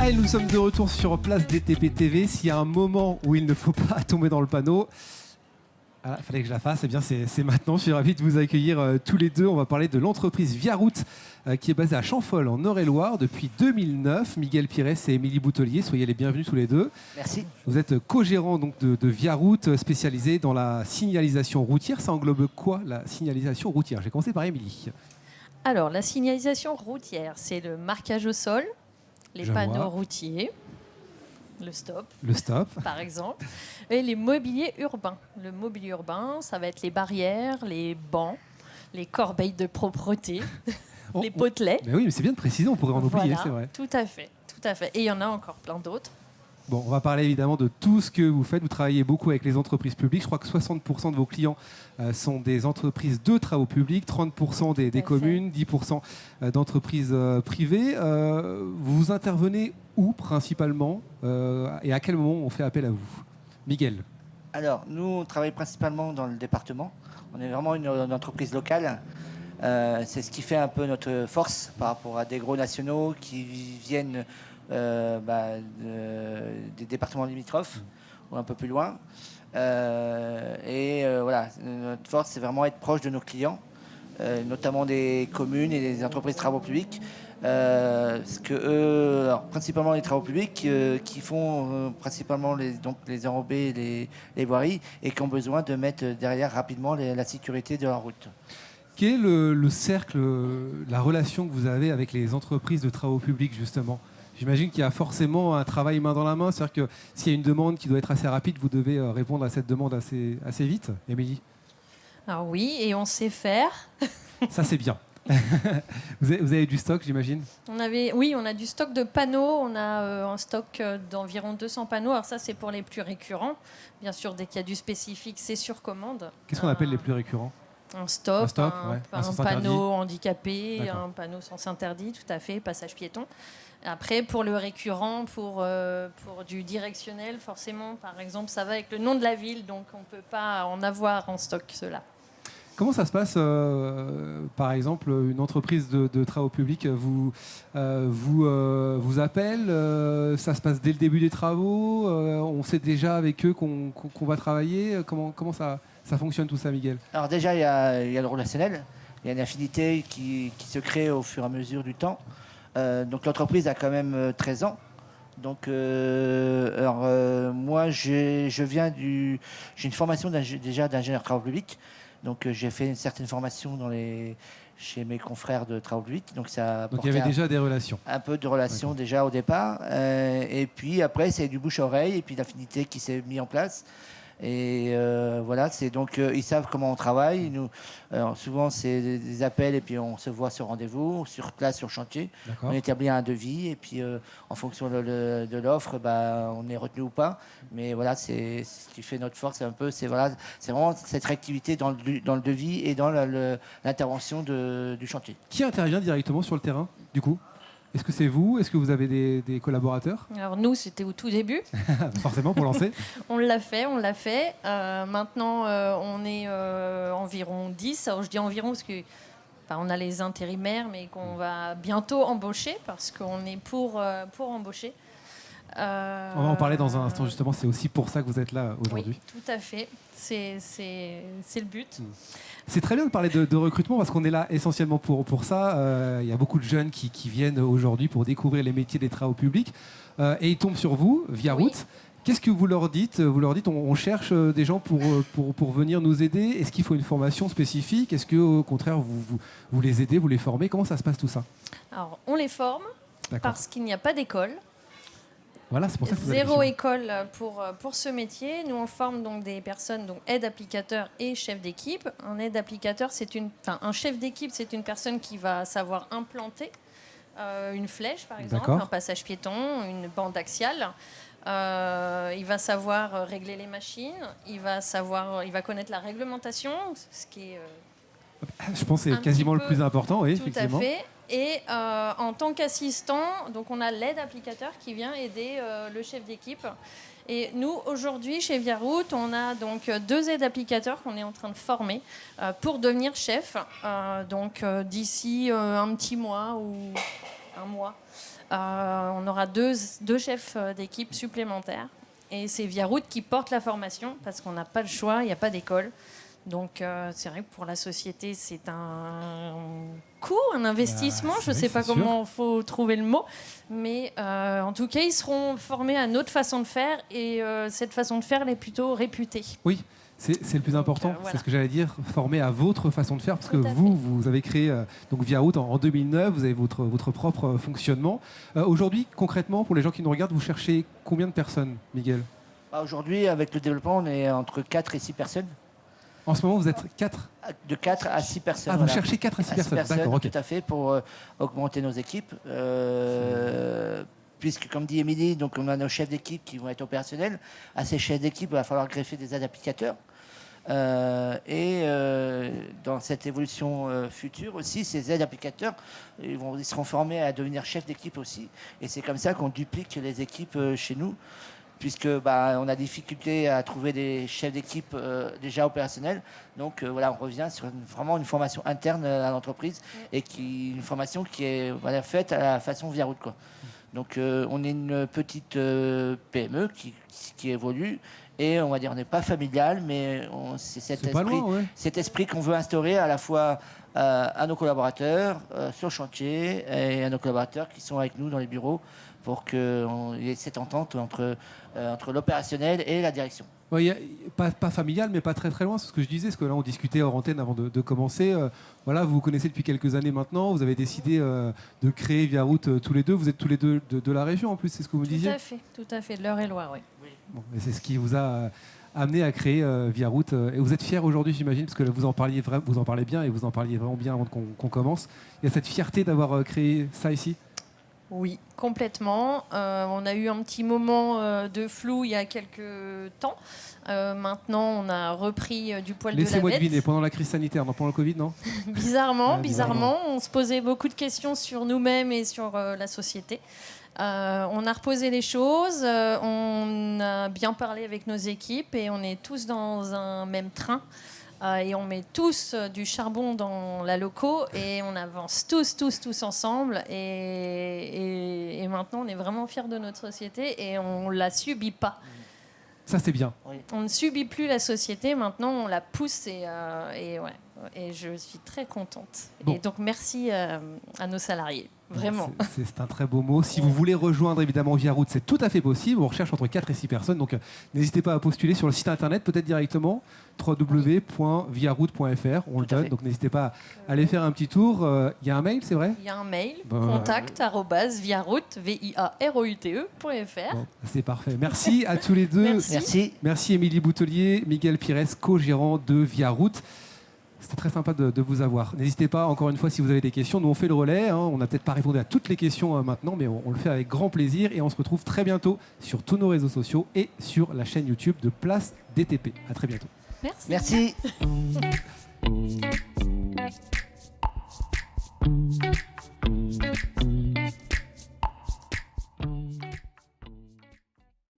Allez, nous sommes de retour sur Place DTP TV. S'il y a un moment où il ne faut pas tomber dans le panneau, il fallait que je la fasse, eh bien c'est maintenant. Je suis ravi de vous accueillir tous les deux. On va parler de l'entreprise Viaroute qui est basée à Champfol en Eure-et-Loire depuis 2009. Miguel Pires et Émilie Boutelier, soyez les bienvenus tous les deux. Merci. Vous êtes co-gérant donc de Viaroute, spécialisé dans la signalisation routière. Ça englobe quoi, la signalisation routière? J'ai commencé par Émilie. Alors, la signalisation routière, c'est le marquage au sol, les panneaux routiers, le stop, par exemple, et les mobiliers urbains. Le mobilier urbain, ça va être les barrières, les bancs, les corbeilles de propreté, les potelets. Mais oui, mais c'est bien de préciser, on pourrait en oublier, c'est vrai. Tout à fait, tout à fait. Et il y en a encore plein d'autres. Bon, on va parler évidemment de tout ce que vous faites. Vous travaillez beaucoup avec les entreprises publiques. Je crois que 60% de vos clients sont des entreprises de travaux publics, 30% des communes, 10% d'entreprises privées. Vous intervenez où principalement et à quel moment on fait appel à vous? Miguel. Alors, nous, on travaille principalement dans le département. On est vraiment une entreprise locale. C'est ce qui fait un peu notre force par rapport à des gros nationaux qui viennent des départements limitrophes ou un peu plus loin. Voilà, notre force, c'est vraiment être proche de nos clients, notamment des communes et des entreprises de travaux publics. Parce que eux, alors, principalement les travaux publics qui font principalement les enrobés et les voiries et qui ont besoin de mettre derrière rapidement la sécurité de leur route. Quel est le cercle, la relation que vous avez avec les entreprises de travaux publics justement? J'imagine qu'il y a forcément un travail main dans la main, c'est-à-dire que s'il y a une demande qui doit être assez rapide, vous devez répondre à cette demande assez vite. Émilie? Alors oui, et on sait faire. Ça c'est bien. Vous avez du stock, j'imagine? Oui, on a du stock de panneaux. On a un stock d'environ 200 panneaux. Alors ça, c'est pour les plus récurrents. Bien sûr, dès qu'il y a du spécifique, c'est sur commande. Qu'est-ce qu'on appelle les plus récurrents? Un stop, un panneau handicapé, un panneau sens interdit, tout à fait, passage piéton. Après, pour le récurrent, pour du directionnel, forcément, par exemple, ça va avec le nom de la ville, donc on ne peut pas en avoir en stock, cela. Comment ça se passe, par exemple, une entreprise de travaux publics vous appelle, ça se passe dès le début des travaux, on sait déjà avec eux qu'on va travailler, comment ça fonctionne tout ça, Miguel? Alors déjà, il y a le relationnel, il y a une affinité qui se crée au fur et à mesure du temps. Donc l'entreprise a quand même 13 ans. Donc moi, j'ai une formation déjà d'ingénieur travaux publics. Donc j'ai fait une certaine formation chez mes confrères de travaux publics. Donc il y avait déjà des relations. Un peu de relations déjà au départ. Et puis après, c'est du bouche-oreille et puis l'affinité qui s'est mise en place. Et voilà, c'est donc ils savent comment on travaille. Nous, souvent c'est des appels et puis on se voit sur rendez-vous, sur place, sur chantier. On établit un devis et puis en fonction de l'offre, on est retenu ou pas. Mais voilà, c'est ce qui fait notre force. C'est vraiment cette réactivité dans le devis et dans l'intervention du chantier. Qui intervient directement sur le terrain, du coup? Est-ce que c'est vous? Est-ce que vous avez des collaborateurs? Alors nous, c'était au tout début. Forcément, pour lancer. On l'a fait. Maintenant, on est environ 10. Alors je dis environ parce que on a les intérimaires, mais qu'on va bientôt embaucher parce qu'on est pour embaucher. On va en parler dans un instant, justement. C'est aussi pour ça que vous êtes là aujourd'hui. Oui, tout à fait. C'est le but. C'est très bien de parler de recrutement parce qu'on est là essentiellement pour ça. Il y a beaucoup de jeunes qui viennent aujourd'hui pour découvrir les métiers des travaux publics et ils tombent sur vous, Viaroute. Oui. Qu'est-ce que vous leur dites? Vous leur dites on cherche des gens pour venir nous aider. Est-ce qu'il faut une formation spécifique? Est-ce qu'au contraire, vous les aidez, vous les formez? Comment ça se passe tout ça? Alors, on les forme parce qu'il n'y a pas d'école. Voilà, c'est pour ça que Zéro école pour ce métier. Nous, on forme donc des personnes, donc aide applicateur et chef d'équipe. Un aide applicateur, un chef d'équipe, c'est une personne qui va savoir implanter une flèche, par exemple, un passage piéton, une bande axiale. Il va savoir régler les machines. Il va connaître la réglementation, ce qui est. Je pense que c'est quasiment le plus important, oui, effectivement. Tout à fait. Et en tant qu'assistant, donc on a l'aide applicateur qui vient aider le chef d'équipe. Et nous, aujourd'hui, chez Viaroute, on a donc 2 aides applicateurs qu'on est en train de former pour devenir chef. D'ici un petit mois ou un mois, on aura deux chefs d'équipe supplémentaires. Et c'est Via-Route qui porte la formation parce qu'on n'a pas le choix, il n'y a pas d'école. Donc c'est vrai que pour la société, c'est un coût, un investissement. Je ne sais pas comment il faut trouver le mot. Mais en tout cas, ils seront formés à notre façon de faire. Et cette façon de faire, elle est plutôt réputée. Oui, c'est le plus important. Voilà. C'est ce que j'allais dire, former à votre façon de faire. Parce que vous avez créé donc Via-Route en 2009. Vous avez votre propre fonctionnement. Aujourd'hui, concrètement, pour les gens qui nous regardent, vous cherchez combien de personnes, Miguel ? Aujourd'hui, avec le développement, on est entre 4 et 6 personnes. En ce moment, vous êtes 4 ? De 4 à 6 personnes. Ah, vous cherchez 4 à 6 personnes. D'accord, ok. Tout à fait, pour augmenter nos équipes. Puisque, comme dit Émilie, donc on a nos chefs d'équipe qui vont être opérationnels. À ces chefs d'équipe, il va falloir greffer des aides-applicateurs. Dans cette évolution future aussi, ces aides-applicateurs, ils seront formés à devenir chefs d'équipe aussi. Et c'est comme ça qu'on duplique les équipes chez nous. Puisque on a des difficultés à trouver des chefs d'équipe déjà opérationnels. Donc on revient sur vraiment une formation interne à l'entreprise et une formation qui est faite à la façon Via-Route, quoi. Donc on est une petite PME qui évolue et on va dire on n'est pas familial, mais c'est cet esprit qu'on veut instaurer à la fois à nos collaborateurs sur le chantier et à nos collaborateurs qui sont avec nous dans les bureaux pour qu'il y ait cette entente entre l'opérationnel et la direction. Oui, pas familial, mais pas très très loin, c'est ce que je disais, parce que là on discutait hors antenne avant de commencer. Vous vous connaissez depuis quelques années maintenant, vous avez décidé de créer Via-Route tous les deux, vous êtes tous les deux de la région en plus, c'est ce que vous disiez ? Tout à fait, de l'Eure-et-Loire, oui. Bon, et c'est ce qui vous a amené à créer Via-Route. Et vous êtes fiers aujourd'hui, j'imagine, parce que vous en parlez bien et vous en parliez vraiment bien avant qu'on commence. Il y a cette fierté d'avoir créé ça ici ? Oui, complètement. On a eu un petit moment de flou il y a quelques temps. Maintenant, on a repris du poil de la bête. Laissez-moi deviner, pendant la crise sanitaire, pendant le Covid, non ? Bizarrement, on se posait beaucoup de questions sur nous-mêmes et sur la société. On a reposé les choses, on a bien parlé avec nos équipes et on est tous dans un même train. Et on met tous du charbon dans la loco et on avance tous ensemble. Et maintenant, on est vraiment fiers de notre société et on ne la subit pas. Ça, c'est bien. On ne subit plus la société, maintenant, on la pousse et je suis très contente. Bon. Et donc, merci à nos salariés. Vraiment. C'est un très beau mot. Si vous voulez rejoindre évidemment Via-Route, c'est tout à fait possible. On recherche entre 4 et 6 personnes. Donc n'hésitez pas à postuler sur le site internet, peut-être directement, www.viaroute.fr. On le donne, donc n'hésitez pas à aller faire un petit tour. Il y a un mail, c'est vrai ? Il y a un mail, contact@viaroute, viaroute.fr. Bon, c'est parfait. Merci à tous les deux. Merci Émilie Boutelier, Miguel Pires, co-gérant de Via-Route. C'était très sympa de vous avoir. N'hésitez pas, encore une fois, si vous avez des questions. Nous, on fait le relais. On n'a peut-être pas répondu à toutes les questions maintenant, mais on le fait avec grand plaisir. Et on se retrouve très bientôt sur tous nos réseaux sociaux et sur la chaîne YouTube de Place DTP. À très bientôt. Merci.